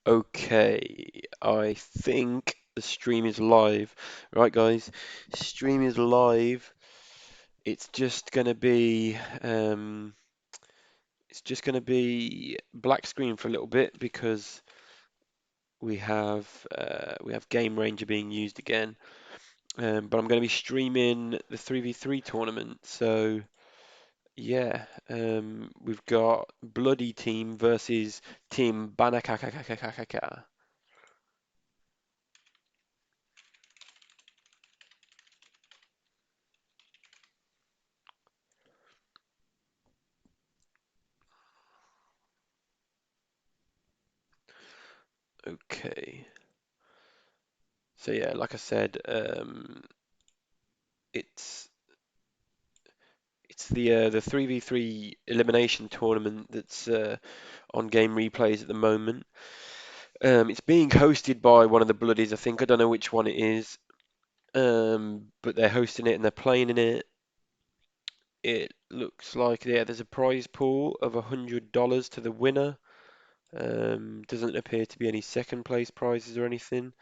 Okay, I think the stream is live. Right, guys, stream is live. It's just gonna be it's just gonna be black screen for a little bit because we have Game Ranger being used again. But I'm gonna be streaming the 3v3 tournament. So yeah, we've got Bloody Team versus Team Banakakakakakaka. Okay. So yeah, like I said, it's the 3v3 elimination tournament that's on Game Replays at the moment. It's being hosted by one of the Bloodies, I think. I don't know which one it is, but they're hosting it and they're playing in it. It looks like there's a prize pool of $100 to the winner. Doesn't appear to be any second place prizes or anything.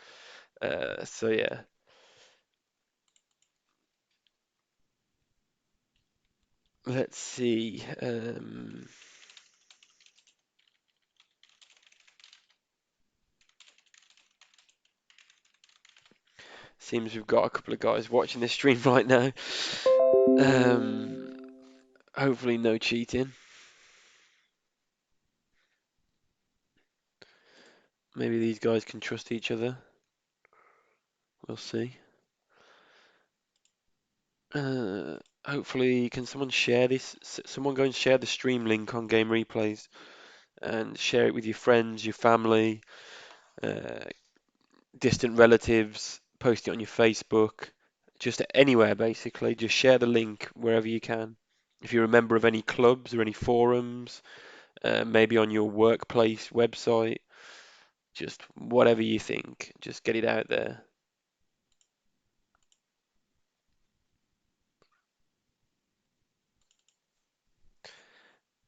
So yeah, let's see. Seems we've got a couple of guys watching this stream right now. Um, Hopefully no cheating. Maybe these guys can trust each other. We'll see. Hopefully, can someone share this? Someone go and share the stream link on Game Replays and share it with your friends, your family, uh, distant relatives. Post it on your Facebook, just anywhere basically. Just share the link wherever you can. If you're a member of any clubs or any forums, maybe on your workplace website, just whatever you think, just get it out there.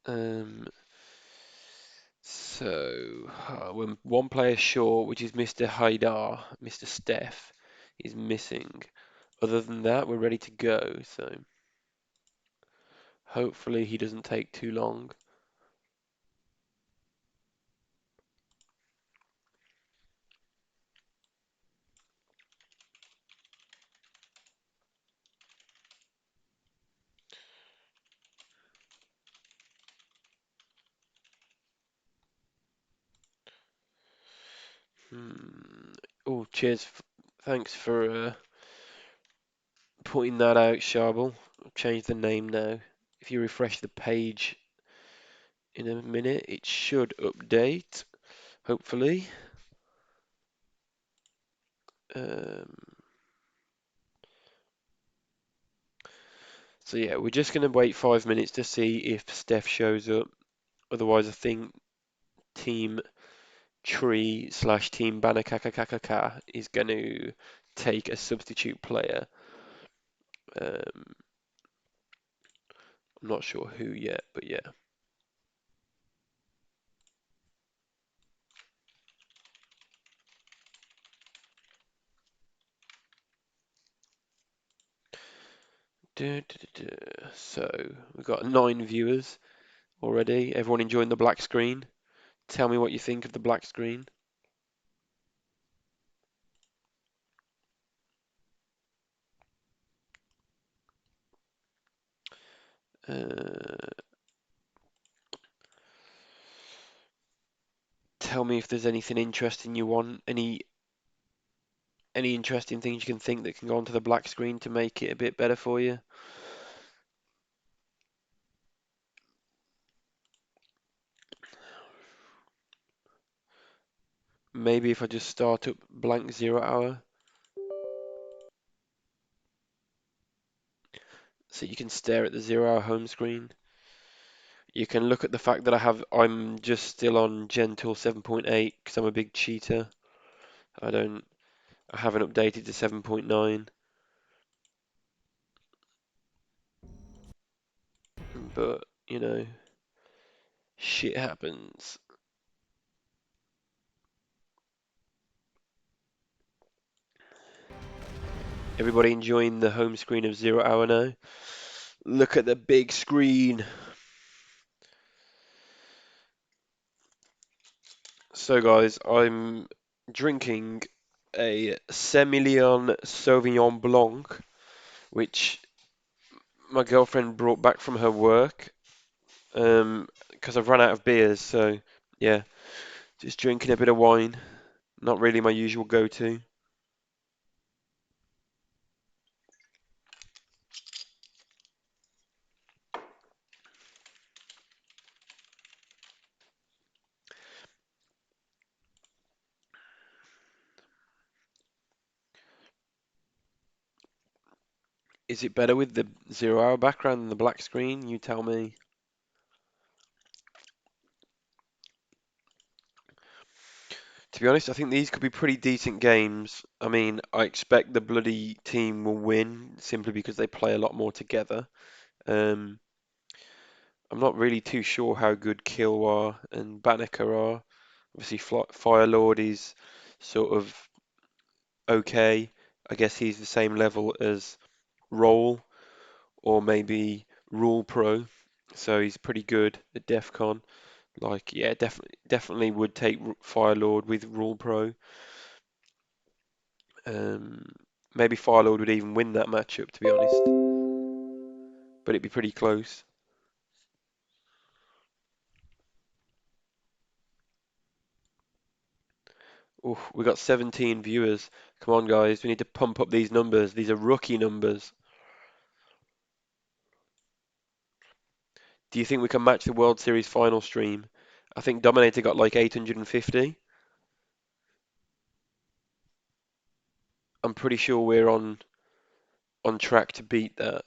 Um, we're one player short, which is Mr. Haidar. Mr. Steph is missing. Other than that, we're ready to go. So hopefully he doesn't take too long. Hmm. Oh, cheers. Thanks for pointing that out, Sharbel. I've changed the name now. If you refresh the page in a minute, it should update, hopefully. Um, so yeah, we're just going to wait 5 minutes to see if Steph shows up. Otherwise, I think Team Tree slash Team Banakakakakaka is going to take a substitute player. Um, I'm not sure who yet, but yeah. So we've got 9 viewers already. Everyone enjoying the black screen? Tell me what you think of the black screen. Uh, Tell me if there's anything interesting you want, any interesting things you can think that can go onto the black screen to make it a bit better for you. Maybe if I just start up blank 0 hour, so you can stare at the 0 hour home screen. You can look at the fact that I'm just still on Gen Tool 7.8 because I'm a big cheater. I don't, I haven't updated to 7.9, but you know, shit happens. Everybody enjoying the home screen of Zero Hour now? Look at the big screen. So guys, I'm drinking a Semillon Sauvignon Blanc, which my girlfriend brought back from her work, because I've run out of beers. So yeah, just drinking a bit of wine. Not really my usual go-to. Is it better with the Zero Hour background than the black screen? You tell me. To be honest, I think these could be pretty decent games. I mean, I expect the bloody team will win simply because they play a lot more together. Um, I'm not really too sure how good Kilwa and Banneker are. Obviously, Firelord is sort of okay. I guess he's the same level as Roll or maybe Rule Pro, so he's pretty good at DEF CON. Like, yeah, definitely would take Firelord with Rule Pro. Um, Maybe Firelord would even win that matchup, to be honest, but it'd be pretty close. Oh, we got 17 viewers. Come on, guys, we need to pump up these numbers. These are rookie numbers. Do you think we can match the World Series final stream? I think Dominator got like 850. I'm pretty sure we're on track to beat that.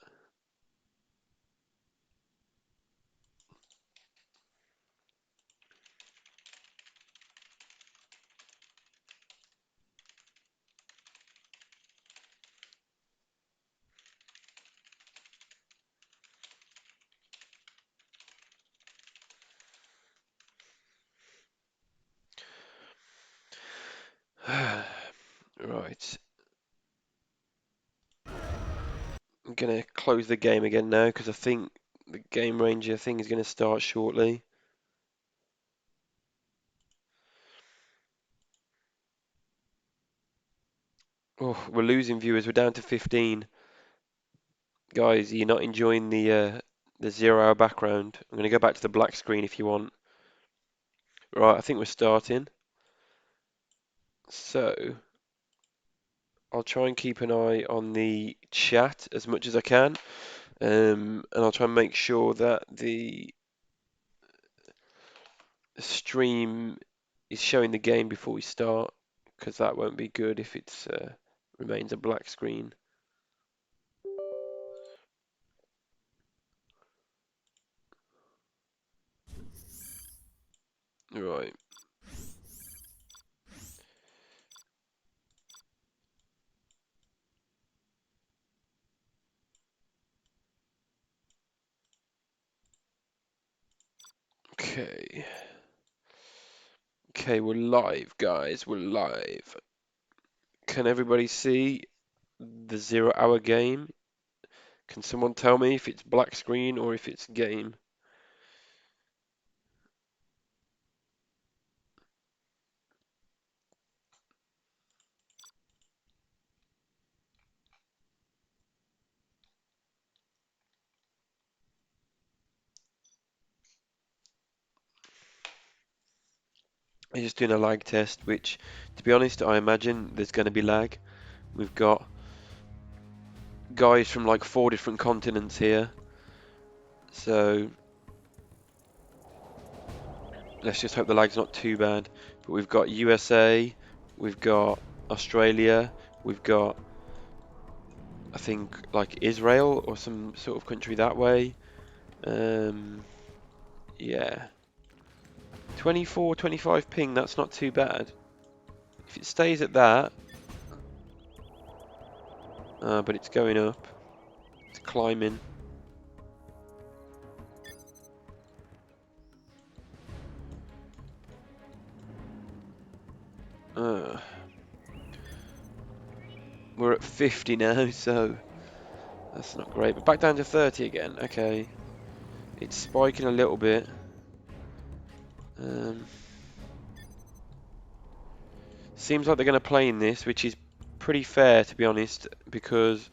Right. I'm gonna close the game again now because I think the game ranger thing is gonna start shortly. Oh, we're losing viewers. We're down to 15. Guys, you're not enjoying the 0 hour background. I'm gonna go back to the black screen if you want. Right, I think we're starting. So I'll try and keep an eye on the chat as much as I can, and I'll try and make sure that the stream is showing the game before we start, because that won't be good if it's remains a black screen. Right. Okay. Okay, we're live, guys. We're live. Can everybody see the 0 hour game? Can someone tell me if it's black screen or if it's game? I'm just doing a lag test, which, to be honest, I imagine there's going to be lag. We've got guys from like 4 different continents here, so let's just hope the lag's not too bad. But we've got USA, we've got Australia, we've got, I think, like Israel or some sort of country that way. Um, yeah. 24, 25 ping, that's not too bad. If it stays at that, but it's going up, it's climbing. Uh, We're at 50 now, so that's not great. But back down to 30 again. Okay. It's spiking a little bit. Um, Seems like they're going to play in this, which is pretty fair, to be honest, because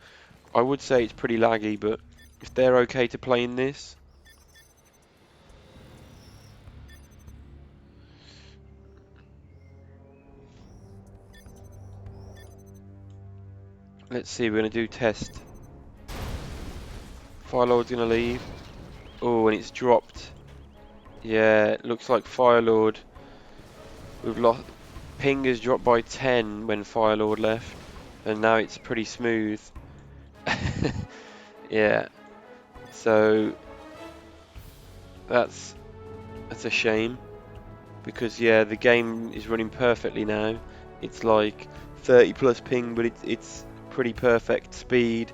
I would say it's pretty laggy, but if they're okay to play in this, let's see, we're going to do test. Firelord's going to leave. Oh, and it's dropped. Yeah, it looks like Firelord. We've lost. Ping has dropped by 10 when Firelord left, and now it's pretty smooth. Yeah, so that's a shame because yeah, the game is running perfectly now. It's like 30 plus ping, but it's pretty perfect speed,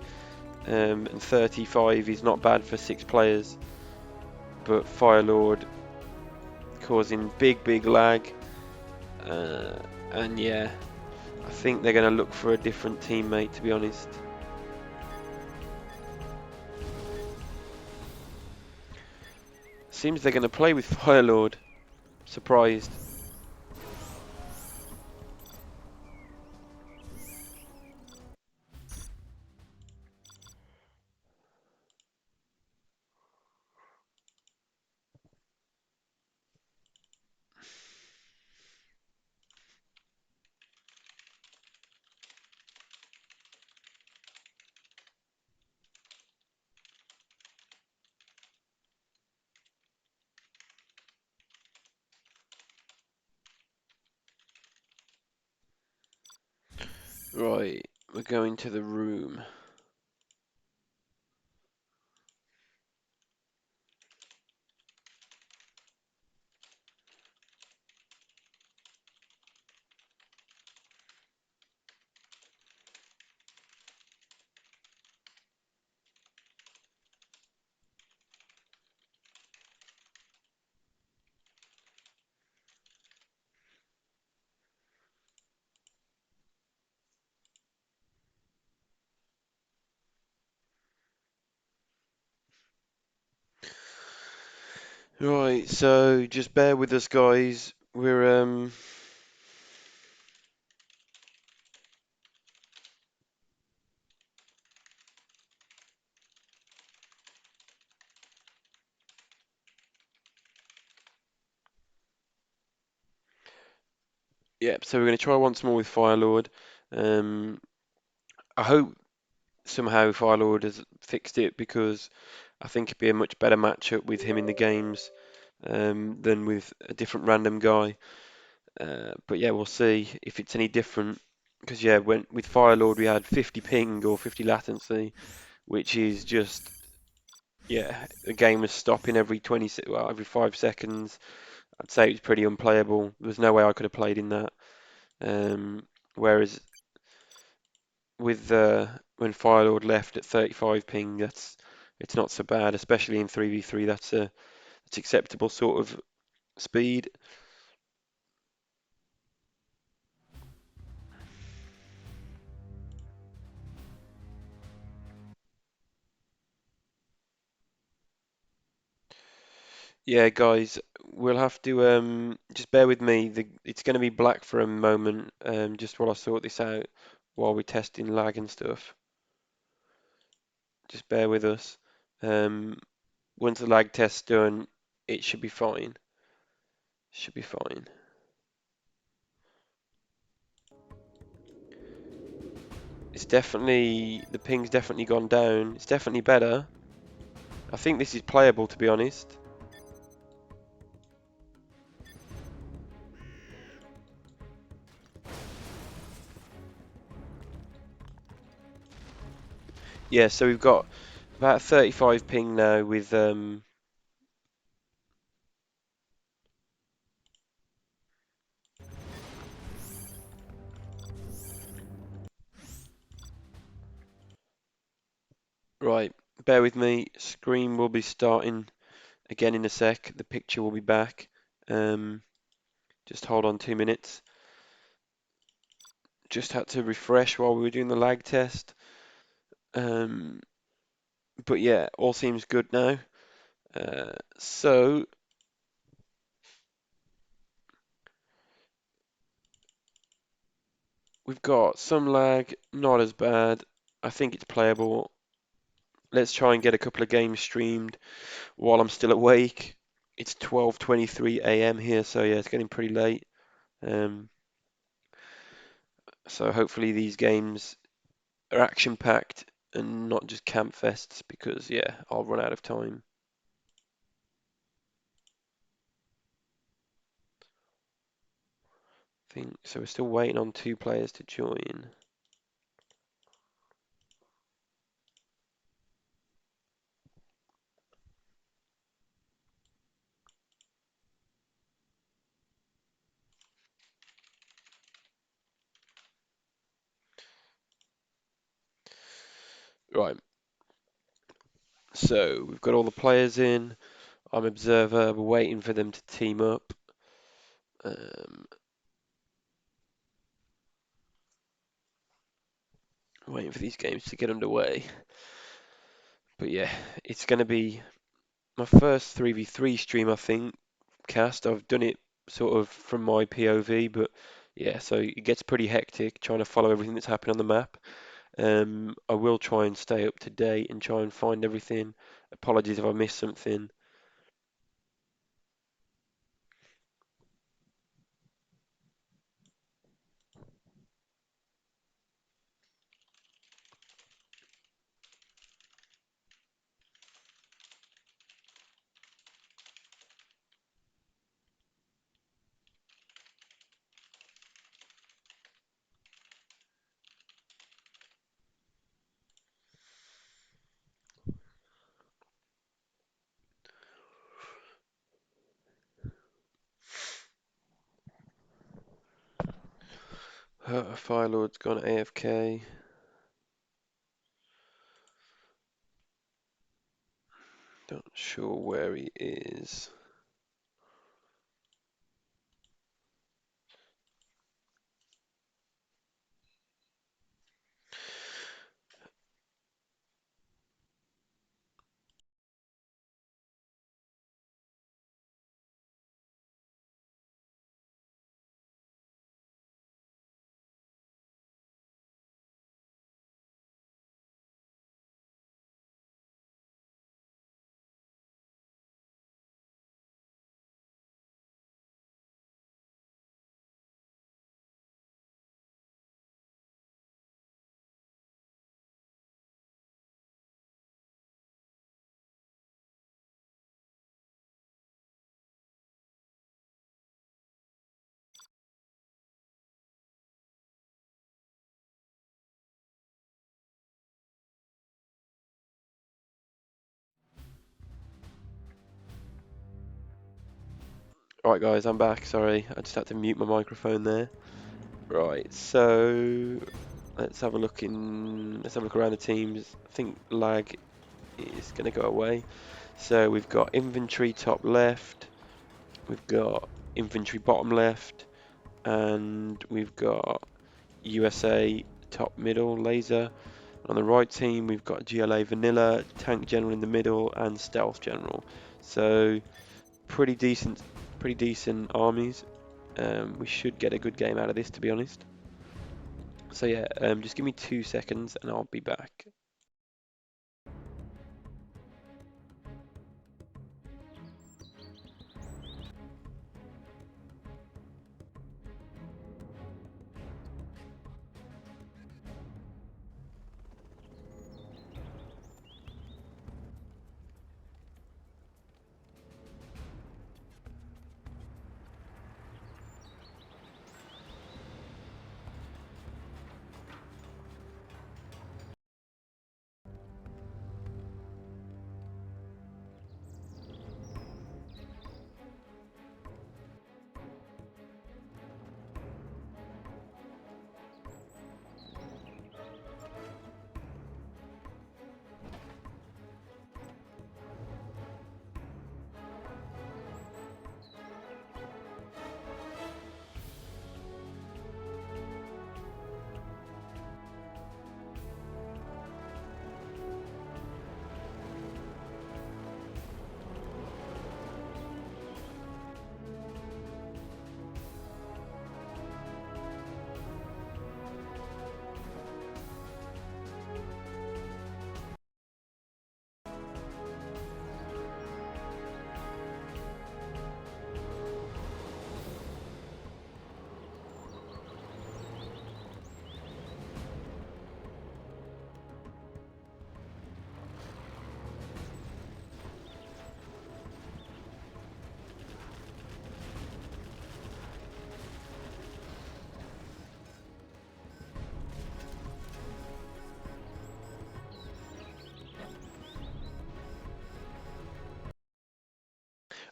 and 35 is not bad for 6 players. But Firelord causing big lag, uh, and yeah, I think they're going to look for a different teammate, to be honest. Seems they're going to play with Firelord. Surprised. Right, we're going to the room. Right, so just bear with us, guys. We're yeah, so we're going to try once more with Firelord. Um, I hope somehow Firelord has fixed it because I think it'd be a much better matchup with him in the games than with a different random guy. But yeah, we'll see if it's any different. Because yeah, when with Firelord we had 50 ping or 50 latency, which is just yeah, the game was stopping every well, every 5 seconds. I'd say it was pretty unplayable. There was no way I could have played in that. Whereas with when Firelord left at 35 ping, it's not so bad, especially in 3v3. That's acceptable sort of speed. Yeah, guys, we'll have to just bear with me. It's going to be black for a moment, just while I sort this out while we're testing lag and stuff. Just bear with us. Um, Once the lag test's done, it should be fine. Should be fine. It's definitely the ping's definitely gone down. It's definitely better. I think this is playable, to be honest. Yeah, so we've got about 35 ping now with right. Bear with me. Screen will be starting again in a sec. The picture will be back. Um, just hold on 2 minutes. just had to refresh while we were doing the lag test. Um, but yeah, all seems good now. So we've got some lag, not as bad. I think it's playable. Let's try and get a couple of games streamed while I'm still awake. It's 12:23 a.m. here, so yeah, it's getting pretty late. Um, so hopefully these games are action packed and not just camp fests because yeah, I'll run out of time. Think so. We're still waiting on 2 players to join. Right. So we've got all the players in. I'm observer. We're waiting for them to team up. Um, waiting for these games to get underway. But yeah, it's going to be my first 3v3 stream, I think, cast. I've done it sort of from my POV, but yeah, so it gets pretty hectic trying to follow everything that's happening on the map. I will try and stay up to date and try and find everything. Apologies if I missed something. Fire Lord's gone AFK. Not sure where he is. Alright guys, I'm back. Sorry, I just had to mute my microphone there. Right, so let's have a look around the teams. I think lag is gonna go away. So we've got infantry top left, we've got infantry bottom left, and we've got USA top middle laser. On the right team, we've got GLA vanilla, tank general in the middle, and stealth general. So pretty decent, pretty decent armies. We should get a good game out of this, to be honest. So yeah, just give me 2 seconds and I'll be back.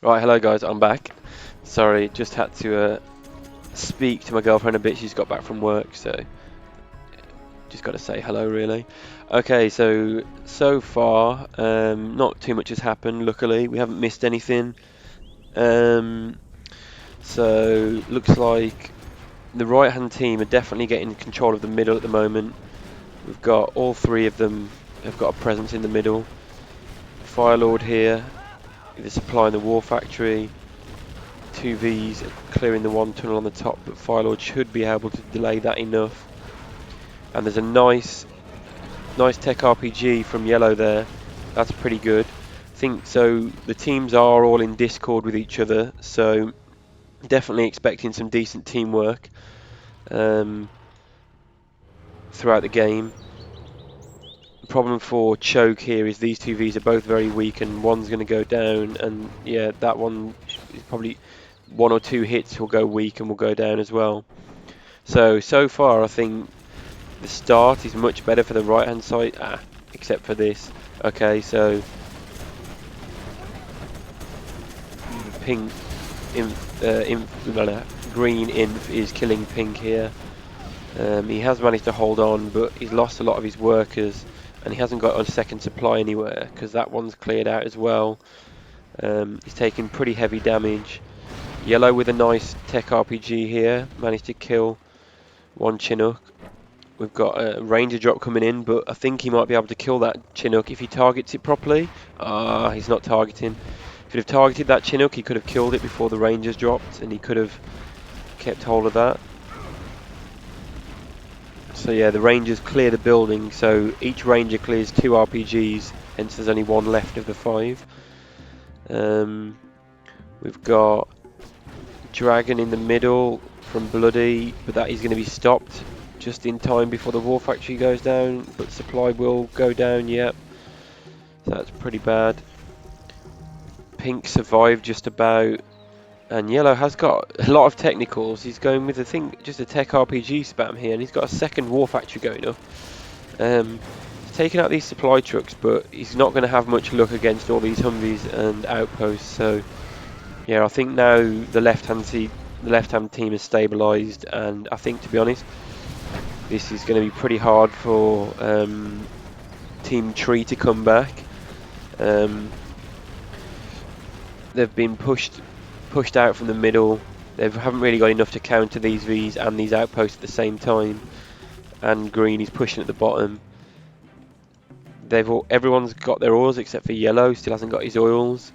Right, hello guys, I'm back. Sorry, just had to speak to my girlfriend a bit. She's got back from work, so just got to say hello, really. Okay, so far, not too much has happened. Luckily, we haven't missed anything. Um, so looks like the right-hand team are definitely getting control of the middle at the moment. We've got all three of them have got a presence in the middle. Firelord here, they're supplying the war factory. Two Vs clearing the one tunnel on the top, but Firelord should be able to delay that enough. And there's a nice tech RPG from Yellow there. That's pretty good. I think so. The teams are all in Discord with each other, so definitely expecting some decent teamwork um, throughout the game. The problem for Choke here is these two Vs are both very weak, and one's going to go down, and yeah, that one is probably one or two hits will go weak and will go down as well. So far, I think the start is much better for the right hand side, except for this. Okay, so pink, green inf is killing pink here. He has managed to hold on, but he's lost a lot of his workers, and he hasn't got a second supply anywhere because that one's cleared out as well. He's taking pretty heavy damage. Yellow with a nice tech RPG here, managed to kill one Chinook. We've got a Ranger drop coming in, but I think he might be able to kill that Chinook if he targets it properly. He's not targeting. If he'd have targeted that Chinook, he could have killed it before the Rangers dropped, and he could have kept hold of that. So yeah, the Rangers clear the building, so each Ranger clears 2 RPGs, hence there's only one left of the 5. We've got Dragon in the middle from Bloody, but that is going to be stopped just in time before the War Factory goes down, but supply will go down, yep. So that's pretty bad. Pink survived just about, and Yellow has got a lot of technicals. He's going with, I think, just a tech RPG spam here, and he's got a second War Factory going up. He's taking out these supply trucks, but he's not going to have much luck against all these Humvees and outposts, so yeah, I think now the left-hand team is stabilised, and I think, to be honest, this is going to be pretty hard for Team Tree to come back. Um, they've been pushed out from the middle. They haven't really got enough to counter these Vs and these outposts at the same time. And Green is pushing at the bottom. Everyone's got their oils except for Yellow. Still hasn't got his oils,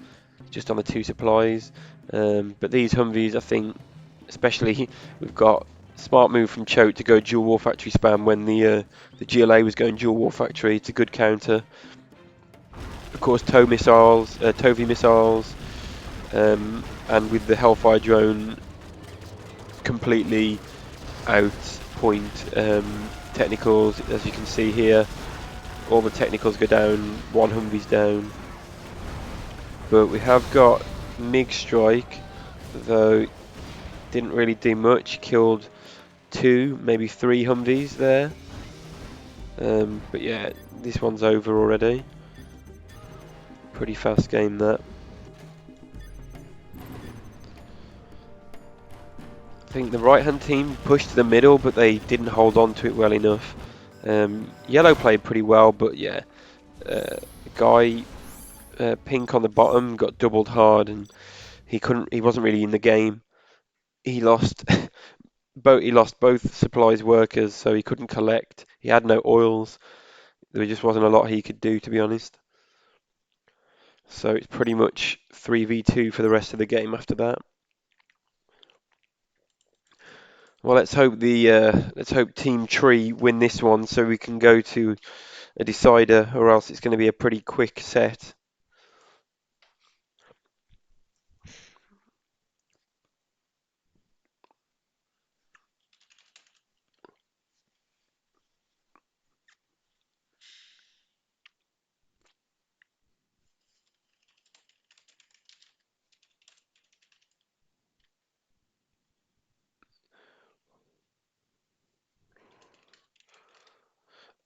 just on the 2 supplies. But these Humvees, I think, especially, we've got smart move from Choke to go dual War Factory spam when the GLA was going dual War Factory. It's a good counter. Of course, Tovi missiles, and with the Hellfire drone completely out point technicals, as you can see here. All the technicals go down, one Humvee's down. But we have got MiG Strike, though didn't really do much. Killed 2, maybe 3 Humvees there. But yeah, this one's over already. Pretty fast game that. I think the right hand team pushed to the middle, but they didn't hold on to it well enough. Yellow played pretty well, but yeah, guy Pink on the bottom got doubled hard, and he wasn't really in the game. He lost both supplies workers, so he couldn't collect. He had no oils. There just wasn't a lot he could do, to be honest. So it's pretty much 3v2 for the rest of the game after that. Well, let's hope Team Tree win this one so we can go to a decider, or else it's going to be a pretty quick set.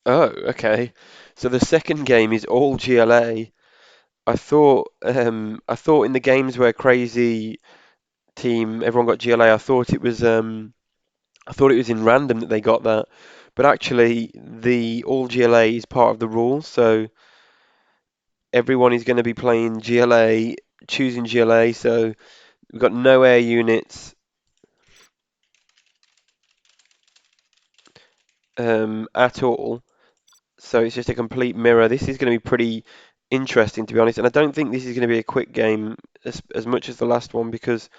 Oh, okay. So the second game is all GLA. I thought in the games where crazy team everyone got GLA, I thought it was in random that they got that, but actually the all GLA is part of the rules, so everyone is going to be playing GLA, choosing GLA. So we've got no air units at all. So it's just a complete mirror. This is going to be pretty interesting, to be honest. And I don't think this is going to be a quick game as much as the last one, because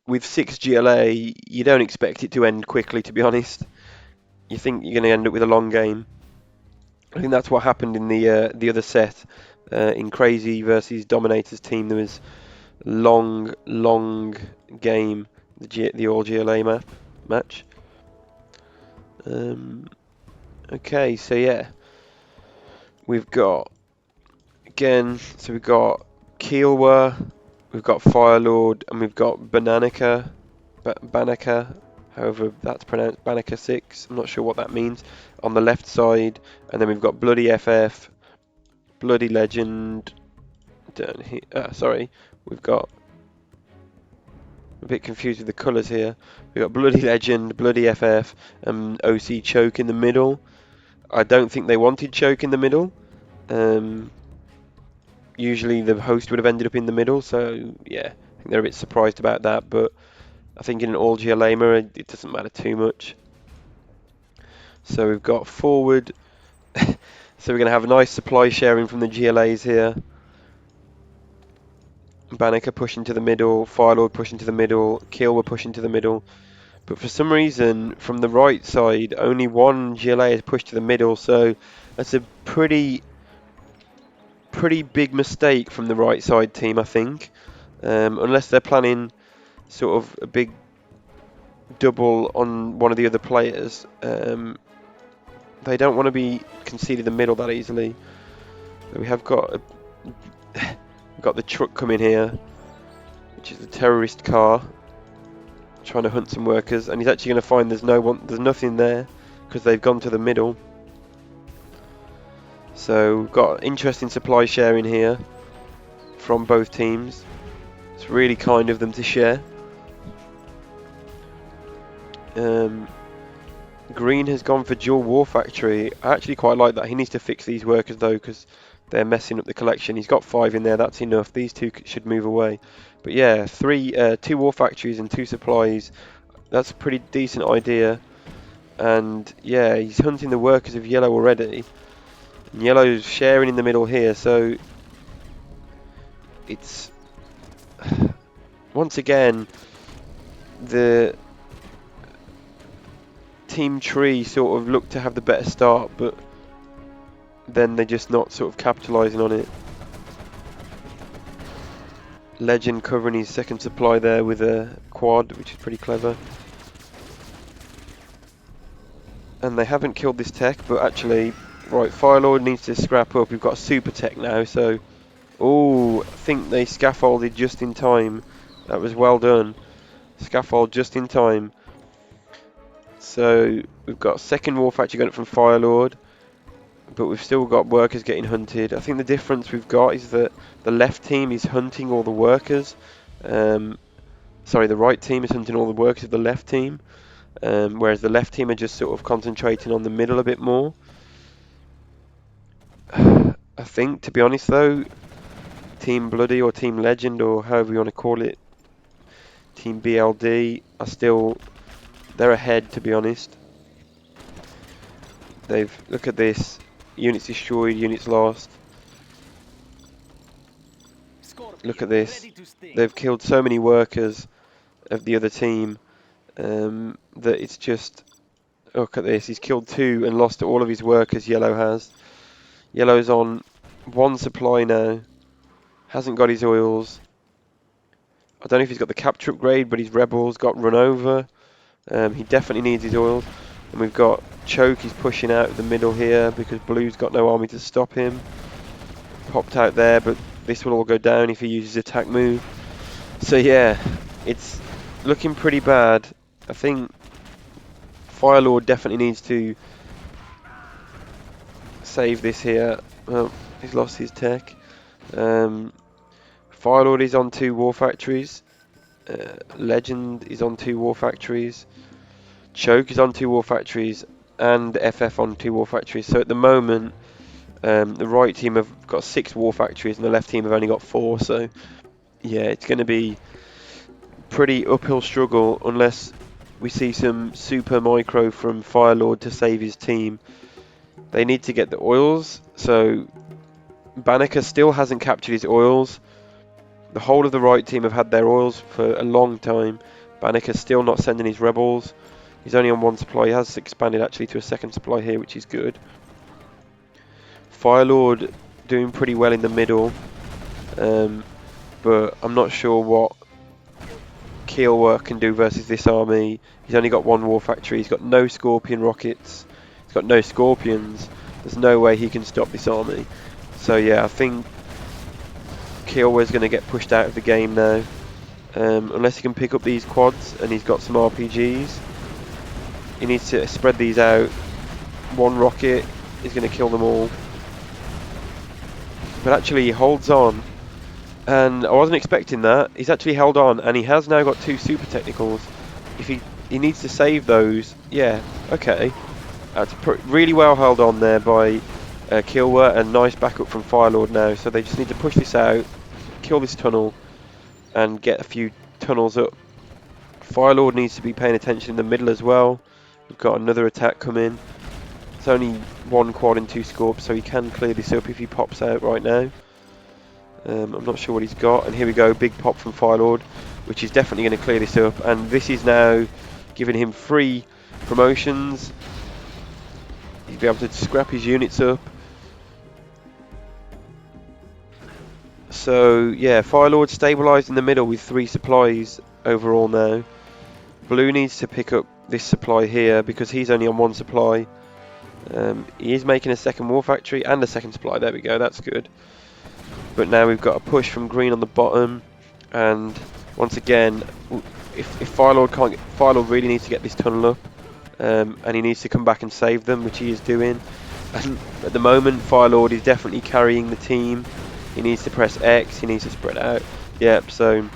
with 6 GLA, you don't expect it to end quickly, to be honest. You think you're going to end up with a long game. I think that's what happened in the other set. In Crazy versus Dominator's team, there was long game, the all GLA match. Okay, so yeah, we've got we've got Kiowa, we've got Firelord, and we've got Banaka, however that's pronounced, Banaka 6. I'm not sure what that means. On the left side, and then we've got Bloody FF, Bloody Legend. Down here, sorry, we've got a bit confused with the colours here. We've got Bloody Legend, Bloody FF, and OC Choke in the middle. I don't think they wanted Choke in the middle. Usually the host would have ended up in the middle, so yeah, I think they're a bit surprised about that, but I think in an all GLA mirror, it doesn't matter too much. So we've got forward, so we're going to have a nice supply sharing from the GLAs here. Banneker pushing to the middle, Firelord pushing to the middle, Kilwa pushing to the middle. But for some reason, from the right side, only one GLA is pushed to the middle, so that's a pretty big mistake from the right side team, I think. Unless they're planning sort of a big double on one of the other players. They don't want to be conceded the middle that easily. We have got we've got the truck coming here, which is the terrorist car, trying to hunt some workers, and he's actually going to find there's nothing there because they've gone to the middle. So we've got interesting supply sharing here from both teams. It's really kind of them to share. Green has gone for dual war factory. I actually quite like that. He needs to fix these workers though, because they're messing up the collection. He's got 5 in there. That's enough. These 2 should move away. But yeah, 2 war factories and 2 supplies. That's a pretty decent idea. And yeah, he's hunting the workers of yellow already. And yellow's sharing in the middle here, so it's once again the team tree sort of looked to have the better start, but then they're just not sort of capitalising on it. Legend covering his second supply there with a quad, which is pretty clever. And they haven't killed this tech, but actually, right, Firelord needs to scrap up. We've got a super tech now, so oh, I think they scaffolded just in time. That was well done. Scaffold just in time. So we've got second war factory going up from Firelord, but we've still got workers getting hunted. I think the difference we've got is that the left team is hunting all the workers. Sorry, the right team is hunting all the workers of the left team, whereas the left team are just sort of concentrating on the middle a bit more. I think, to be honest though, Team Bloody or Team Legend or however you want to call it, Team BLD they're ahead, to be honest. Look at this, units destroyed, units lost. Look at this, they've killed so many workers of the other team that it's just, look at this, he's killed 2 and lost all of his workers, Yellow has. Yellow's on 1 supply now, hasn't got his oils. I don't know if he's got the capture upgrade, but his rebels got run over. He definitely needs his oils. And we've got Choke, he's pushing out of the middle here because Blue's got no army to stop him. Popped out there, but this will all go down if he uses attack move. So yeah, it's looking pretty bad. I think Firelord definitely needs to save this here. Well, he's lost his tech. Um, Firelord is on 2 war factories. Legend is on 2 war factories. Choke is on 2 war factories. And FF on 2 war factories. So at the moment, the right team have got 6 war factories and the left team have only got 4. So yeah, it's going to be pretty uphill struggle unless we see some super micro from Firelord to save his team. They need to get the oils. So Banneker still hasn't captured his oils. The whole of the right team have had their oils for a long time. Banneker's still not sending his rebels. He's only on 1 supply. He has expanded actually to a 2nd supply here, which is good. Firelord doing pretty well in the middle, but I'm not sure what Kiowa can do versus this army. He's only got 1 war factory. He's got no Scorpion rockets. He's got no Scorpions. There's no way he can stop this army. So yeah, I think Kiowa's going to get pushed out of the game now. Unless he can pick up these quads and he's got some RPGs. He needs to spread these out. 1 rocket is going to kill them all. But actually he holds on. And I wasn't expecting that. He's actually held on and he has now got 2 super technicals. If he needs to save those, yeah, okay. That's really well held on there by Kilwer, and nice backup from Firelord now. So they just need to push this out, kill this tunnel, and get a few tunnels up. Firelord needs to be paying attention in the middle as well. We've got another attack coming. It's only 1 quad and 2 scorps, so he can clear this up if he pops out right now. I'm not sure what he's got, and here we go, big pop from Firelord, which is definitely going to clear this up, and this is now giving him 3 promotions. He'll be able to scrap his units up. So yeah, Firelord stabilised in the middle with 3 supplies overall now. Blue needs to pick up this supply here because he's only on 1 supply. He is making a 2nd war factory and a 2nd supply, there we go, that's good. But now we've got a push from green on the bottom, and once again, if Firelord can't get, Firelord really needs to get this tunnel up, and he needs to come back and save them, which he is doing. And at the moment, Firelord is definitely carrying the team. He needs to press X, he needs to spread out. Yep, so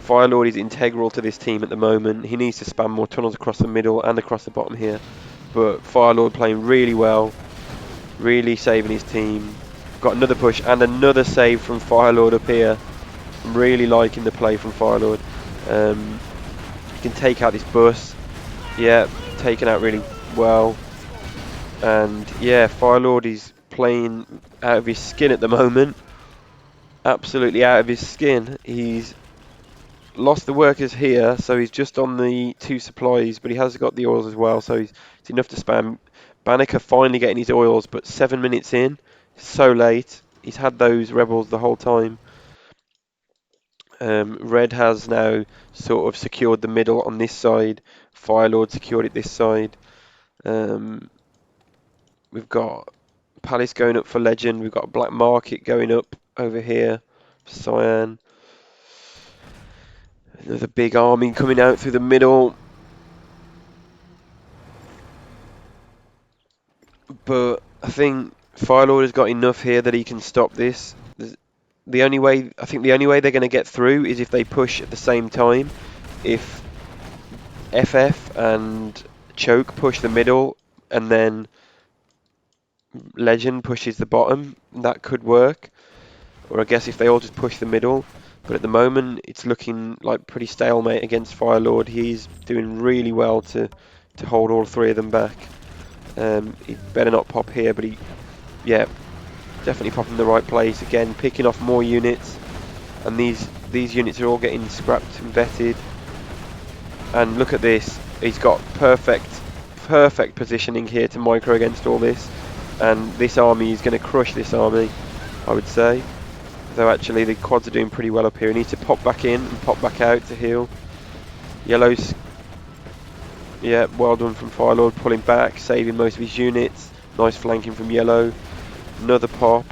Firelord is integral to this team at the moment. He needs to spam more tunnels across the middle and across the bottom here. But Firelord playing really well, really saving his team. Got another push and another save from Firelord up here. I'm really liking the play from Firelord. He can take out this bus. Yeah, taken out really well. And yeah, Firelord is playing out of his skin at the moment. Absolutely out of his skin. He's lost the workers here, so he's just on the 2 supplies, but he has got the oils as well, so it's enough to spam. Banneker finally getting his oils, but 7 minutes in, so late. He's had those rebels the whole time. Red has now sort of secured the middle on this side. Firelord secured it this side. We've got Palace going up for Legend. We've got Black Market going up over here. Cyan. Another big army coming out through the middle. But I think Firelord has got enough here that he can stop this. The only way, I think the only way they're going to get through is if they push at the same time. If FF and Choke push the middle and then Legend pushes the bottom, that could work. Or I guess if they all just push the middle. But at the moment, it's looking like pretty stalemate against Firelord. He's doing really well to hold all 3 of them back. He better not pop here, but yeah, definitely popping in the right place. Again, picking off more units, and these units are all getting scrapped and vetted. And look at this, he's got perfect positioning here to micro against all this, and this army is going to crush this army, I would say. Though actually the quads are doing pretty well up here. He needs to pop back in and pop back out to heal. Yellow's, yeah, well done from Firelord, pulling back, saving most of his units. Nice flanking from Yellow. Another pop.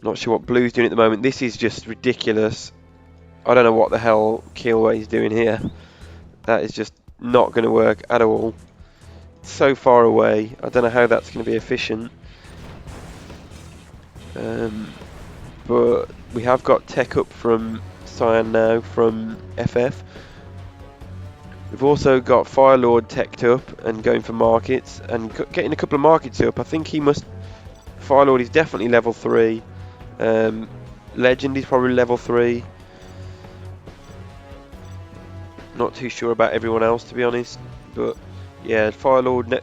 Not sure what Blue's doing at the moment. This is just ridiculous. I don't know what the hell Keelway's doing here. That is just not going to work at all. So far away. I don't know how that's going to be efficient. But we have got tech up from Cyan now from FF. We've also got Firelord teched up and going for markets and getting a couple of markets up. I think he must. Firelord is definitely level 3. Legend is probably level 3. Not too sure about everyone else, to be honest. But yeah, Firelord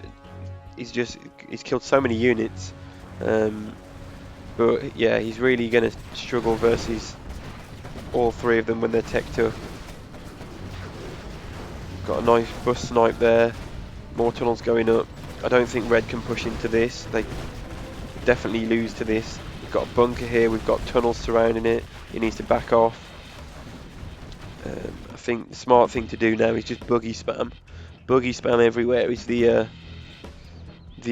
he's killed so many units. But yeah, he's really going to struggle versus all 3 of them when they're teched up. Got a nice bus snipe there. More tunnels going up. I don't think Red can push into this. They definitely lose to this. We've got a bunker here. We've got tunnels surrounding it. He needs to back off. I think the smart thing to do now is just buggy spam. Buggy spam everywhere is the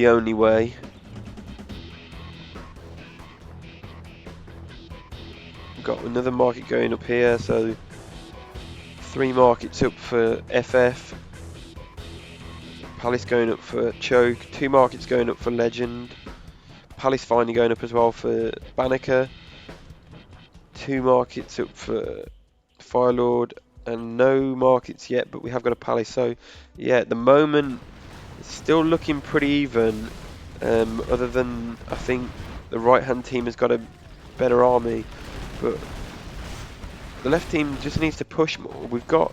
only way. We've got another market going up here, so 3 markets up for FF. Palace going up for Choke. 2 markets going up for Legend. Palace finally going up as well for Banneker. 2 markets up for Firelord. And no markets yet, but we have got a Palace. So yeah, at the moment it's still looking pretty even. Other than I think the right hand team has got a better army, but the left team just needs to push more. We've got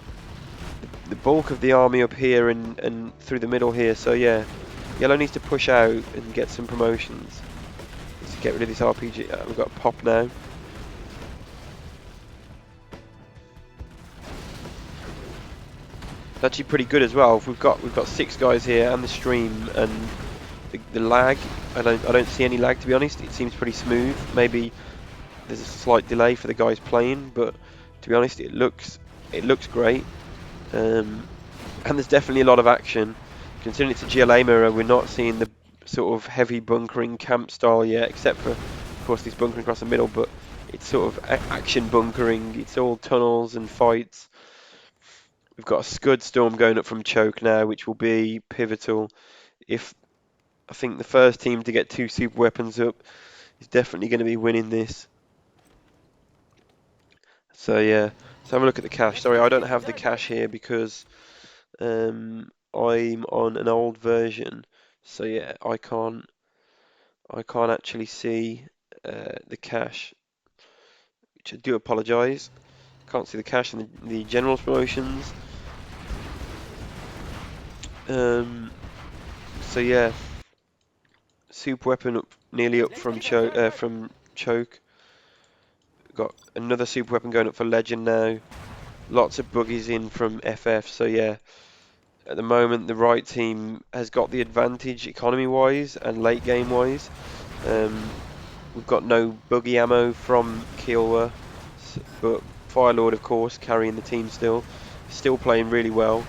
the bulk of the army up here and through the middle here, so yeah, yellow needs to push out and get some promotions. Let's get rid of this RPG. We've got a pop now. It's actually pretty good as well. We've got 6 guys here and the stream and the lag. I don't see any lag, to be honest. It seems pretty smooth. Maybe there's a slight delay for the guys playing, but to be honest, it looks great. And there's definitely a lot of action. Considering it's a GLA mirror, we're not seeing the sort of heavy bunkering camp style yet, except for, of course, this bunkering across the middle, but it's sort of action bunkering. It's all tunnels and fights. We've got a Scud Storm going up from Choke now, which will be pivotal. If I think the first team to get 2 super weapons up is definitely going to be winning this. So yeah, let's have a look at the cache. Sorry, I don't have the cache here because I'm on an old version. So yeah, I can't actually see the cache, which I do apologise. Can't see the cache and the generals promotions. So yeah, super weapon up nearly up from Choke. Got another super weapon going up for Legend now. Lots of buggies in from FF. So yeah, at the moment the right team has got the advantage economy-wise and late game-wise. We've got no buggy ammo from Kiowa, but Firelord, of course, carrying the team still. Still playing really well.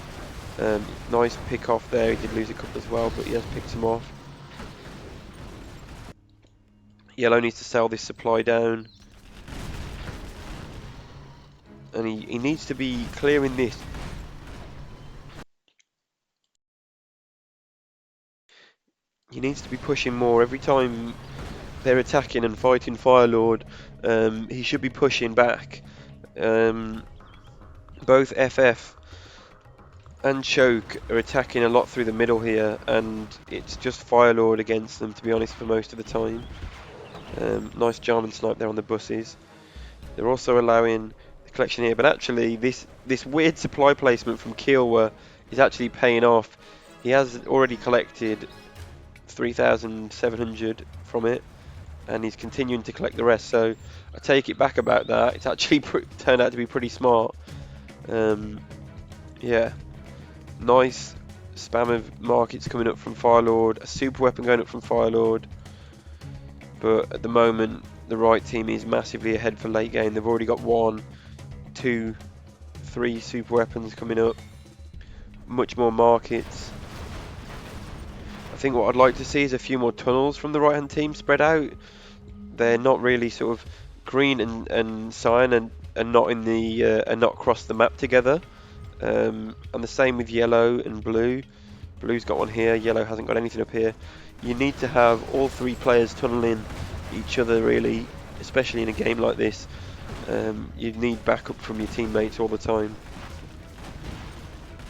Nice pick off there. He did lose a couple as well, but he has picked them off. Yellow needs to sell this supply down. And he needs to be clearing this. He needs to be pushing more every time they're attacking and fighting Firelord. He should be pushing back. Both FF and Choke are attacking a lot through the middle here, and it's just Firelord against them, to be honest, for most of the time. Nice Jarman snipe there on the buses. They're also allowing the collection here, but actually this weird supply placement from Kiowa is actually paying off. He has already collected 3,700 from it, and he's continuing to collect the rest, so I take it back about that. It's actually turned out to be pretty smart. Yeah, nice spam of markets coming up from Firelord, a super weapon going up from Firelord, but at the moment the right team is massively ahead for late game. They've already got 1, 2, 3 super weapons coming up, much more markets. I think what I'd like to see is a few more tunnels from the right hand team spread out. They're not really sort of green and cyan and not in the and not across the map together. And the same with yellow and blue. Blue's got one here, yellow hasn't got anything up here. You need to have all 3 players tunnel in. each other really, especially in a game like this. You need backup from your teammates all the time.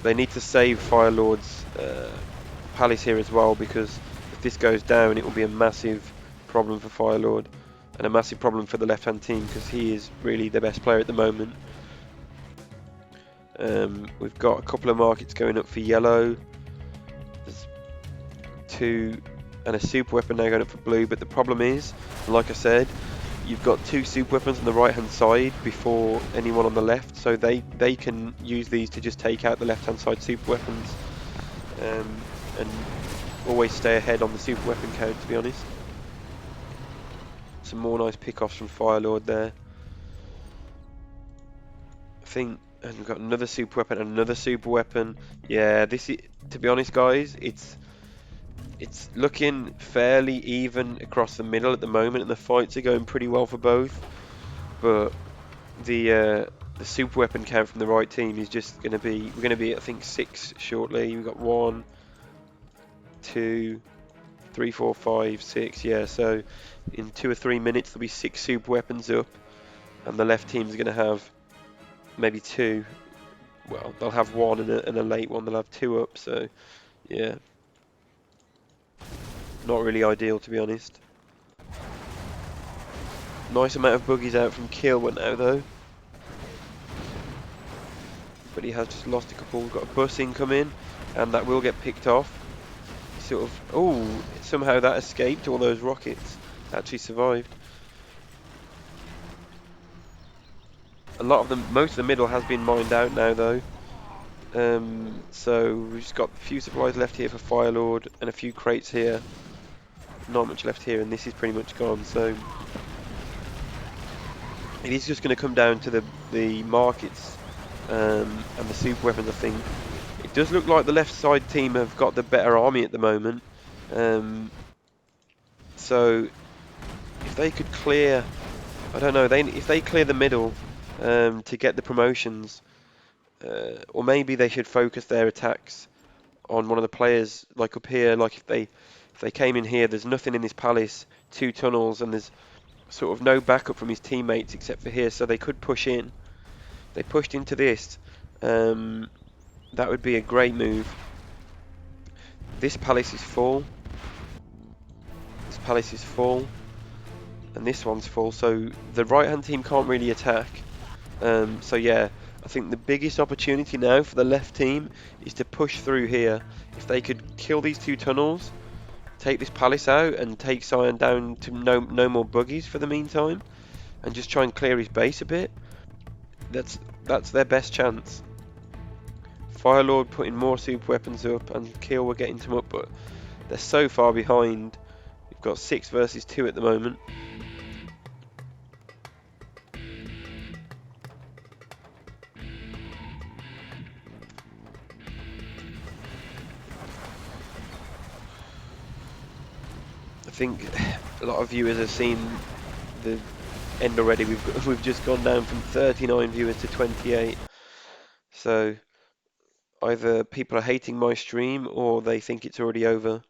They need to save Firelord's Palace here as well, because if this goes down, it will be a massive problem for Firelord and a massive problem for the left-hand team, because he is really the best player at the moment. We've got a couple of markets going up for yellow. There's 2 and a super weapon now going up for blue, but the problem is, like I said, you've got 2 super weapons on the right hand side before anyone on the left, so they can use these to just take out the left hand side super weapons, and always stay ahead on the super weapon count, to be honest. Some more nice pick-offs from Firelord there. I think, and we've got another super weapon and another super weapon. Yeah, this is, to be honest guys, it's looking fairly even across the middle at the moment, and the fights are going pretty well for both. But the super weapon count from the right team is just going to be, we're going to be I think 6 shortly. We've got 1, 2, 3, 4, 5, 6. Yeah, so in 2 or 3 minutes there'll be 6 super weapons up, and the left team's going to have maybe 2. Well, they'll have 1 and a late one. They'll have 2 up. So yeah, not really ideal, to be honest. Nice amount of buggies out from Kilwell now though, but he has just lost a couple. We've got a bus incoming, and that will get picked off. Sort of, oh, somehow that escaped all those rockets. Actually survived. A lot of them, most of the middle has been mined out now though. So we've just got a few supplies left here for Firelord and a few crates here. Not much left here, and this is pretty much gone. So it is just going to come down to the markets and the super weapons, I think. It does look like the left side team have got the better army at the moment. So if they could clear, I don't know, if they clear the middle to get the promotions, or maybe they should focus their attacks on one of the players, like up here. Like if they came in here, there's nothing in this palace, 2 tunnels, and there's sort of no backup from his teammates except for here, so they could push in. They pushed into this. That would be a great move. This palace is full. This palace is full. And this one's full, so the right hand team can't really attack. So yeah, I think the biggest opportunity now for the left team is to push through here. If they could kill these 2 tunnels, take this palace out, and take Cyan down to no more buggies for the meantime, and just try and clear his base a bit, that's their best chance. Firelord putting more super weapons up, and Kiel were getting them up, but they're so far behind. We've got 6 versus 2 at the moment. I think a lot of viewers have seen the end already. We've just gone down from 39 viewers to 28. So either people are hating my stream or they think it's already over.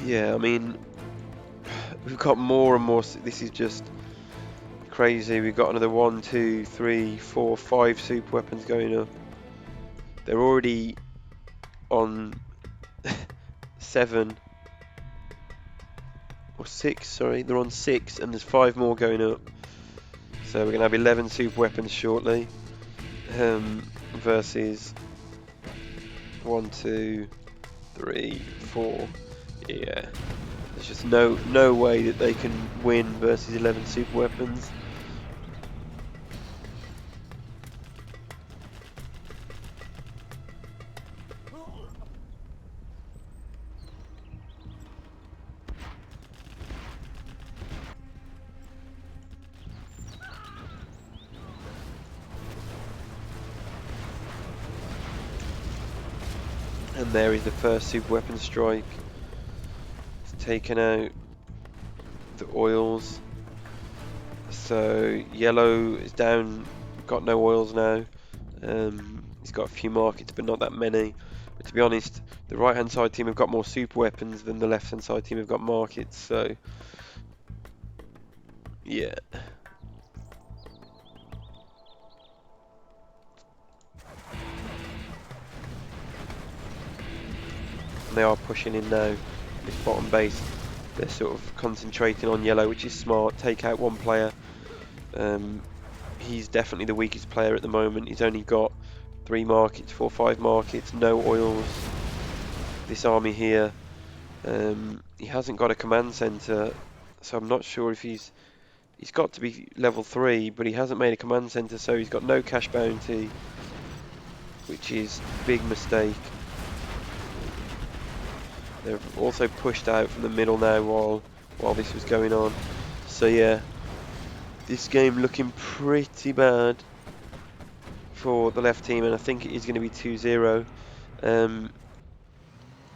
Yeah, I mean, we've got more and more. This is just crazy. We've got another 1, 2, 3, 4, 5 super weapons going up. They're already on 7 or 6, sorry, they're on 6, and there's 5 more going up. So we're going to have 11 super weapons shortly, versus 1, 2, 3, 4. Yeah, there's just no way that they can win versus 11 super weapons. And there is the first super weapon strike. It's taken out the oils. So yellow is down, got no oils now. He's got a few markets, but not that many. But to be honest, the right-hand side team have got more super weapons than the left-hand side team have got markets. So yeah, and they are pushing in now. This bottom base, they're sort of concentrating on yellow, which is smart. Take out one player. He's definitely the weakest player at the moment. He's only got 3 markets, 4, 5 markets, no oils. This army here, he hasn't got a command center, so I'm not sure if he's got to be level 3, but he hasn't made a command center, so he's got no cash bounty, which is a big mistake. They've also pushed out from the middle now while this was going on. So yeah, this game looking pretty bad for the left team, and I think it is going to be 2-0. I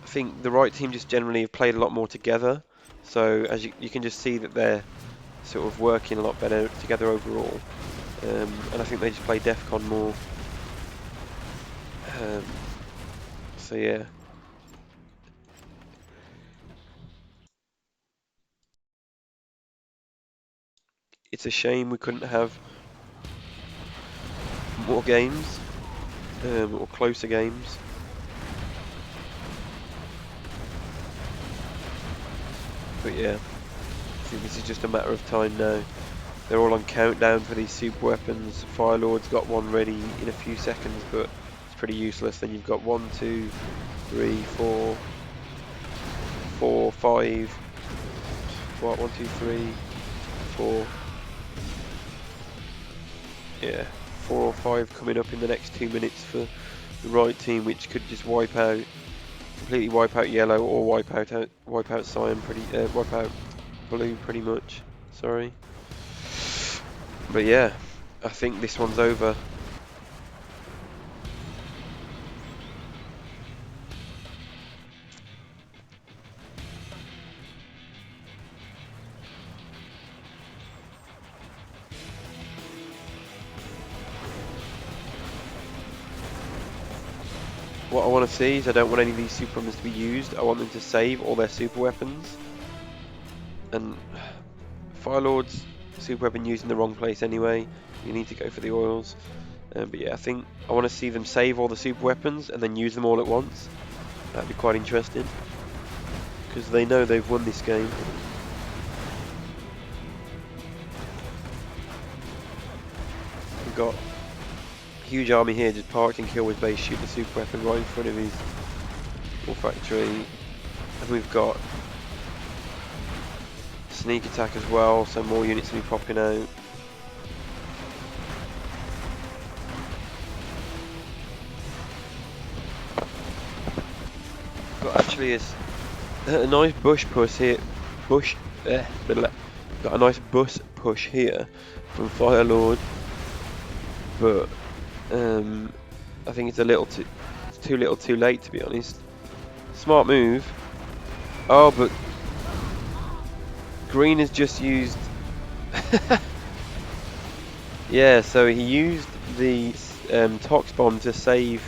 think the right team just generally have played a lot more together, so as you can just see that they're sort of working a lot better together overall, and I think they just play DEFCON more. Um, so yeah, it's a shame we couldn't have more games, or closer games. But yeah, I think this is just a matter of time now. They're all on countdown for these super weapons. Firelord's got one ready in a few seconds, but it's pretty useless. Then you've got 1, 2, 3, 4, 4, 5. What? 1, 2, 3, 4. Yeah, 4 or 5 coming up in the next 2 minutes for the right team, which could just completely wipe out yellow or wipe out cyan, wipe out blue pretty much. Sorry, but yeah, I think this one's over. What I want to see is I don't want any of these super weapons to be used. I want them to save all their super weapons. And Firelord's super weapon used in the wrong place anyway. You need to go for the oils. But yeah, I think I want to see them save all the super weapons and then use them all at once. That'd be quite interesting, because they know they've won this game. We've got a huge army here just parked in Kilwa's base, shooting the super weapon right in front of his war factory. And we've got sneak attack as well, so more units will be popping out. Got actually a nice bush push here. Got a nice bus push here from Firelord, but I think it's too little, too late, to be honest. Smart move. Oh, but Green has just used. Yeah, so he used the Tox bomb to save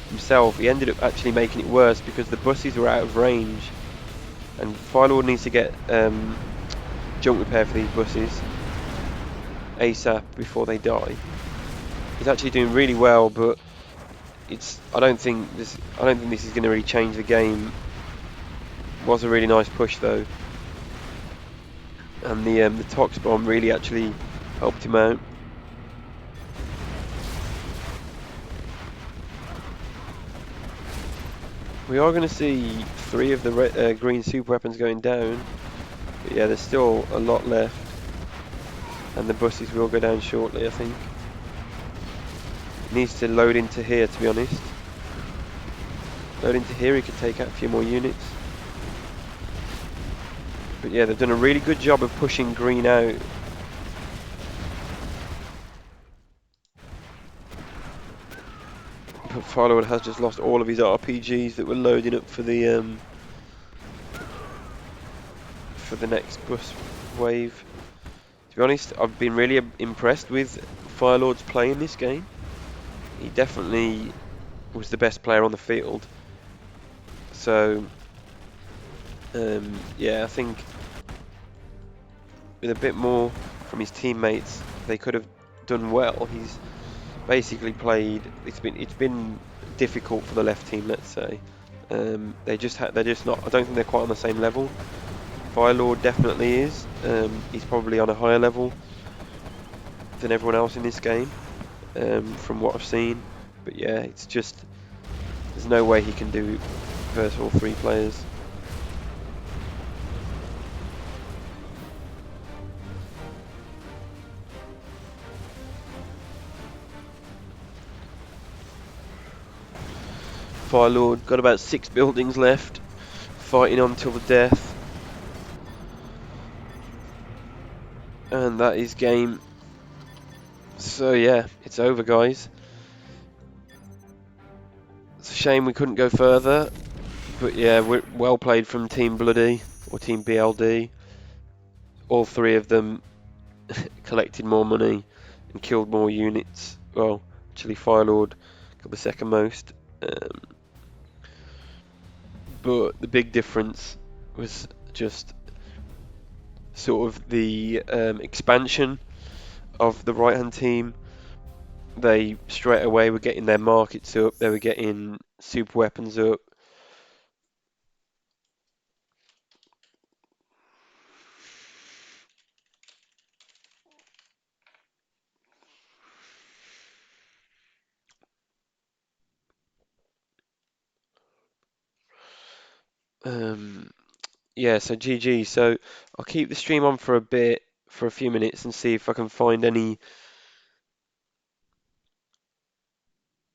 himself. He ended up actually making it worse because the buses were out of range, and Firelord needs to get junk repair for these buses ASAP before they die. He's actually doing really well, but I don't think this is going to really change the game. Was a really nice push though, and the Tox bomb really actually helped him out. We are going to see 3 of the green super weapons going down, but yeah, there's still a lot left, and the buses will go down shortly, I think. It needs to load into here, to be honest. Load into here, he could take out a few more units. But yeah, they've done a really good job of pushing green out. But Firelord has just lost all of his RPGs that were loading up for the next bus wave. To be honest, I've been really impressed with Firelord's play in this game. He definitely was the best player on the field. So, yeah, I think with a bit more from his teammates, they could have done well. He's basically played. It's been difficult for the left team, let's say. They're just not. I don't think they're quite on the same level. Firelord definitely is. He's probably on a higher level than everyone else in this game, from what I've seen. But yeah, it's just there's no way he can do versus all three players. Firelord got about 6 buildings left, fighting on till the death, and that is game. So yeah, it's over, guys. It's a shame we couldn't go further, but yeah, we're well played from Team Bloody or Team BLD. All three of them collected more money and killed more units. Well, actually, Firelord got the second most. But the big difference was just sort of the expansion of the right hand team. They straight away were getting their markets up, they were getting super weapons up. Um, yeah, so GG. So I'll keep the stream on for a bit, for a few minutes, and see if I can find any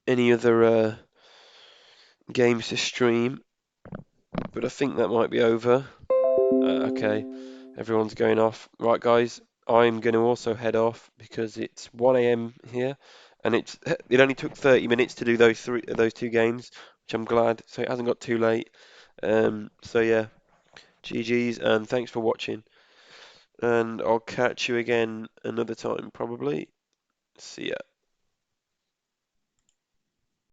other games to stream. But I think that might be over. Okay, everyone's going off. Right, guys, I'm going to also head off because it's 1 a.m. here, and it only took 30 minutes to do those two games, which I'm glad. So it hasn't got too late. So yeah, GG's, and thanks for watching. And I'll catch you again another time, probably. See ya.